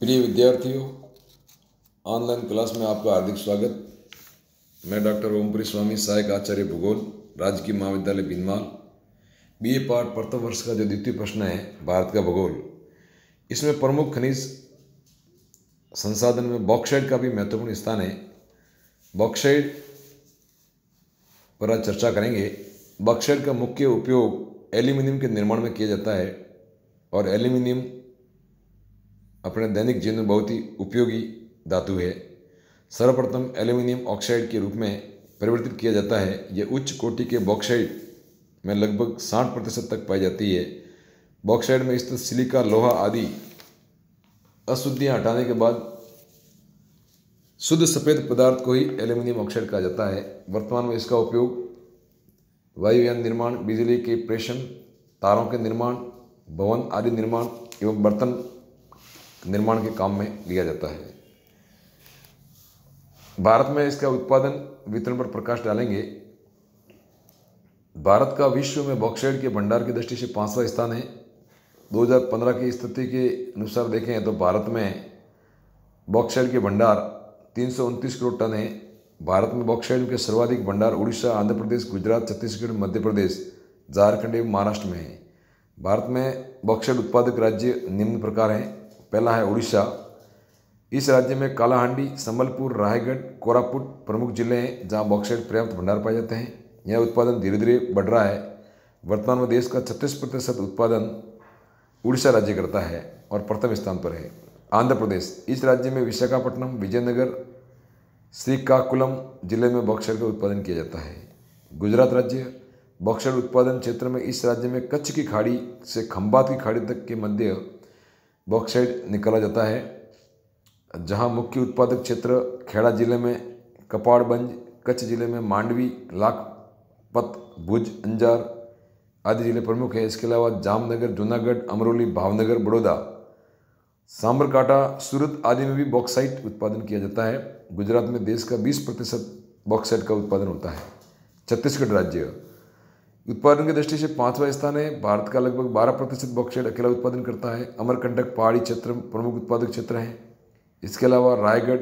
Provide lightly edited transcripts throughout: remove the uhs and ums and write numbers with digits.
प्रिय विद्यार्थियों, online class में आपका हार्दिक स्वागत। मैं डॉक्टर ओमपुरी स्वामी, सहायक आचार्य भूगोल, राजकीय महाविद्यालय बीनमाल। बीए पार्ट प्रथम वर्ष का जो द्वितीय प्रश्न है भारत का भूगोल, इसमें प्रमुख खनिज संसाधन में बॉक्साइट का भी महत्वपूर्ण स्थान है। बॉक्साइट पर आज चर्चा करेंगे। बॉक्साइट का मुख्य उपयोग एल्यूमिनियम के निर्माण में किया जाता है और एल्यूमिनियम अपने दैनिक जीवन में बहुत ही उपयोगी धातु है। सर्वप्रथम एल्यूमिनियम ऑक्साइड के रूप में परिवर्तित किया जाता है। यह उच्च कोटि के बॉक्साइट में लगभग 60% तक पाई जाती है। बॉक्साइट में स्थित सिलिका, लोहा आदि अशुद्धियां हटाने के बाद शुद्ध सफ़ेद पदार्थ को ही एल्यूमिनियम ऑक्साइड कहा जाता है। वर्तमान में इसका उपयोग वायुयान निर्माण, बिजली के प्रेषण, तारों के निर्माण, भवन आदि निर्माण एवं बर्तन निर्माण के काम में लिया जाता है। भारत में इसका उत्पादन वितरण पर प्रकाश डालेंगे। भारत का विश्व में बॉक्साइट के भंडार की दृष्टि से 5वां स्थान है। 2015 की स्थिति के अनुसार देखें तो भारत में बॉक्साइट के भंडार 329 करोड़ टन है। भारत में बॉक्साइट के सर्वाधिक भंडार उड़ीसा, आंध्र प्रदेश, गुजरात, छत्तीसगढ़, मध्य प्रदेश, झारखंड एवं महाराष्ट्र में है। भारत में बॉक्साइट उत्पादक राज्य निम्न प्रकार हैं। पहला है उड़ीसा। इस राज्य में कालाहांडी, संबलपुर, रायगढ़, कोरापुट प्रमुख जिले हैं जहां बॉक्साइट पर्याप्त भंडार पाए जाते हैं। यह उत्पादन धीरे धीरे बढ़ रहा है। वर्तमान में देश का 36% उत्पादन उड़ीसा राज्य करता है और प्रथम स्थान पर है। आंध्र प्रदेश, इस राज्य में विशाखापट्टनम, विजयनगर, श्रीकाकुलम जिले में बॉक्साइट का उत्पादन किया जाता है। गुजरात राज्य, बॉक्साइट उत्पादन क्षेत्र में इस राज्य में कच्छ की खाड़ी से खंबात की खाड़ी तक के मध्य बॉक्साइट निकाला जाता है, जहां मुख्य उत्पादक क्षेत्र खेड़ा जिले में कपाड़बंज, कच्छ जिले में मांडवी, लाखपत, भुज, अंजार आदि जिले प्रमुख हैं। इसके अलावा जामनगर, जूनागढ़, अमरोली, भावनगर, बड़ौदा, सांबरकांठा, सूरत आदि में भी बॉक्साइट उत्पादन किया जाता है। गुजरात में देश का 20% बॉक्साइट का उत्पादन होता है। छत्तीसगढ़ राज्य उत्पादन की दृष्टि से 5वां स्थान है। भारत का लगभग 12% बॉक्साइट अकेला उत्पादन करता है। अमरकंटक पहाड़ी क्षेत्र प्रमुख उत्पादक क्षेत्र हैं। इसके अलावा रायगढ़,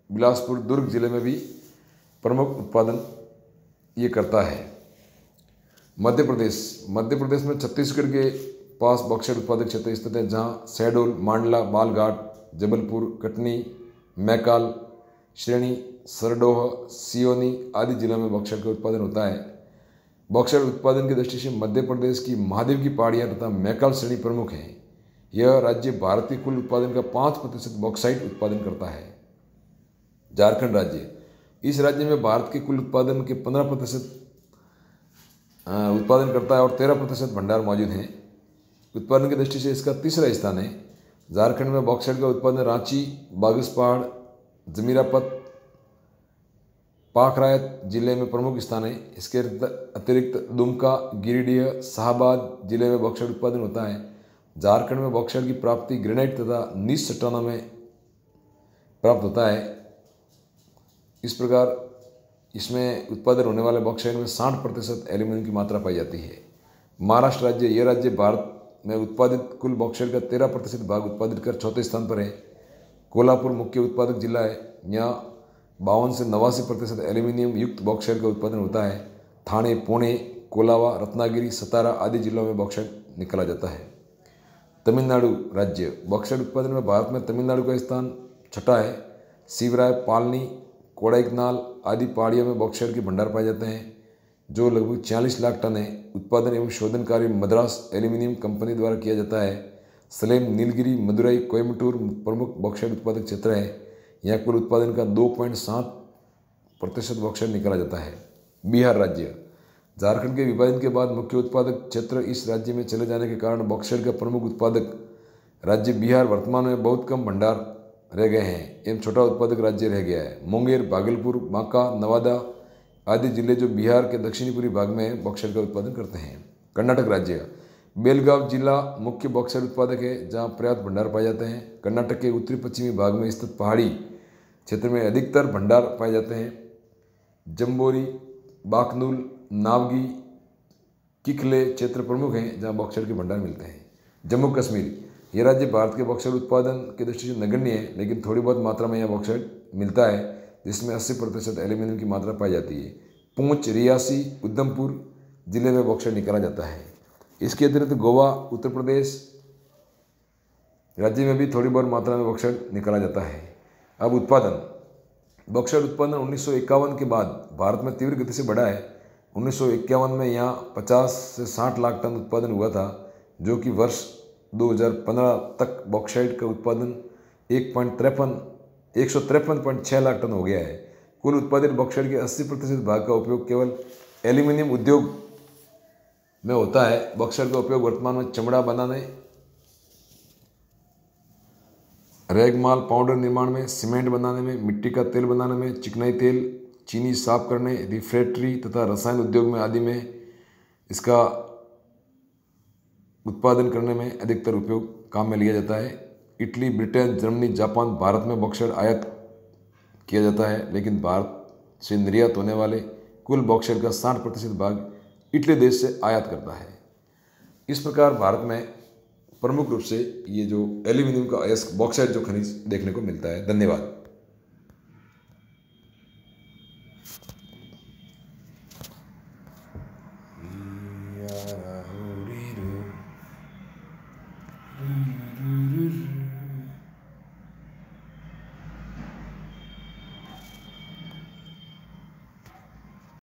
बिलासपुर, दुर्ग जिले में भी प्रमुख उत्पादन ये करता है। मध्य प्रदेश में छत्तीसगढ़ के पास बॉक्साइट उत्पादक क्षेत्र स्थित है, जहाँ शहडोल, मांडला, बालघाट, जबलपुर, कटनी, मैकाल, श्रेणी, सरडोह, सियोनी आदि जिलों में बॉक्साइट का उत्पादन होता है। बॉक्साइट उत्पादन की दृष्टि से मध्य प्रदेश की महादेव की पहाड़ियाँ तथा मैकाल श्रेणी प्रमुख हैं। यह राज्य भारत के कुल उत्पादन का 5% बॉक्साइट उत्पादन करता है। झारखंड राज्य, इस राज्य में भारत के कुल उत्पादन के 15% उत्पादन करता है और 13% भंडार मौजूद हैं। उत्पादन की दृष्टि से इसका 3रा स्थान है। झारखंड में बॉक्साइट का उत्पादन रांची, बागसपहाड़, जमीरापत, पाखरायत जिले में प्रमुख स्थान है। इसके अतिरिक्त दुमका, गिरिडीह, शाहबाद जिले में बॉक्साइट उत्पादन होता है। झारखंड में बॉक्साइट की प्राप्ति ग्रेनाइट तथा नीच चट्टानों में प्राप्त होता है। इस प्रकार इसमें उत्पादन होने वाले बॉक्साइट में 60% एल्यूमिनियम की मात्रा पाई जाती है। महाराष्ट्र राज्य, यह राज्य भारत में उत्पादित कुल बॉक्साइट का 13% भाग उत्पादित कर 4थे स्थान पर है। कोल्हापुर मुख्य उत्पादक जिला है। यहाँ 52 से 89% एल्यूमिनियम युक्त बॉक्साइट का उत्पादन होता है। थाने, पुणे, कोलावा, रत्नागिरी, सतारा आदि जिलों में बॉक्साइट निकाला जाता है। तमिलनाडु राज्य, बॉक्साइट उत्पादन में भारत में तमिलनाडु का स्थान 6ठा है। शिवराय, पालनी, कोडाईकनाल आदि पहाड़ियों में बॉक्साइट के भंडार पाए जाते हैं, जो लगभग 46 लाख टन है। उत्पादन एवं शोधन कार्य मद्रास एल्यूमिनियम कंपनी द्वारा किया जाता है। सलेम, नीलगिरी, मदुरई, कोयम्बटूर प्रमुख बॉक्साइट उत्पादक क्षेत्र है। यहाँ कुल उत्पादन का 2.7% बॉक्साइट निकाला जाता है। बिहार राज्य, झारखंड के विभाजन के बाद मुख्य उत्पादक क्षेत्र इस राज्य में चले जाने के कारण बॉक्साइट का प्रमुख उत्पादक राज्य बिहार वर्तमान में बहुत कम भंडार रह गए हैं एवं छोटा उत्पादक राज्य रह गया है। मुंगेर, भागलपुर, बांका, नवादा आदि जिले जो बिहार के दक्षिणी पूर्वी भाग में बॉक्साइट का उत्पादन करते हैं। कर्नाटक राज्य, बेलगांव जिला मुख्य बॉक्साइट उत्पादक है, जहाँ पर्याप्त भंडार पाए जाते हैं। कर्नाटक के उत्तरी पश्चिमी भाग में स्थित पहाड़ी क्षेत्र में अधिकतर भंडार पाए जाते हैं। जम्बोरी, बाकनूल, नावगी, किखले क्षेत्र प्रमुख हैं, जहाँ बॉक्साइट के भंडार मिलते हैं। जम्मू कश्मीर, ये राज्य भारत के बॉक्साइट उत्पादन की दृष्टि से नगण्य है, लेकिन थोड़ी बहुत मात्रा में यह बॉक्साइट मिलता है, जिसमें 80% एल्यूमिनियम की मात्रा पाई जाती है। पुंछ, रियासी, उधमपुर जिले में बॉक्साइट निकाला जाता है। इसके अतिरिक्त गोवा, उत्तर प्रदेश राज्य में भी थोड़ी बहुत मात्रा में बॉक्साइट निकाला जाता है। अब उत्पादन। बॉक्साइट उत्पादन 1951 के बाद भारत में तीव्र गति से बढ़ा है। 1951 में यहाँ 50 से 60 लाख टन उत्पादन हुआ था, जो कि वर्ष 2015 तक बॉक्साइट का उत्पादन 153.6 लाख टन हो गया है। कुल उत्पादित बॉक्साइट के 80% भाग का उपयोग केवल एल्यूमिनियम उद्योग में होता है। बॉक्साइट का उपयोग वर्तमान में चमड़ा बनाने, रैगमाल पाउडर निर्माण में, सीमेंट बनाने में, मिट्टी का तेल बनाने में, चिकनाई तेल, चीनी साफ करने, रिफ्रैक्टरी तथा रसायन उद्योग में आदि में इसका उत्पादन करने में अधिकतर उपयोग काम में लिया जाता है। Italy, Britain, Germany, Japan, Bharat में बॉक्साइट आयात किया जाता है, लेकिन भारत से निर्यात होने वाले कुल बॉक्साइट का 60% भाग इटली देश से आयात करता है। इस प्रकार भारत में प्रमुख रूप से ये जो एल्यूमिनियम का अयस्क बॉक्साइट जो खनिज देखने को मिलता है। धन्यवाद।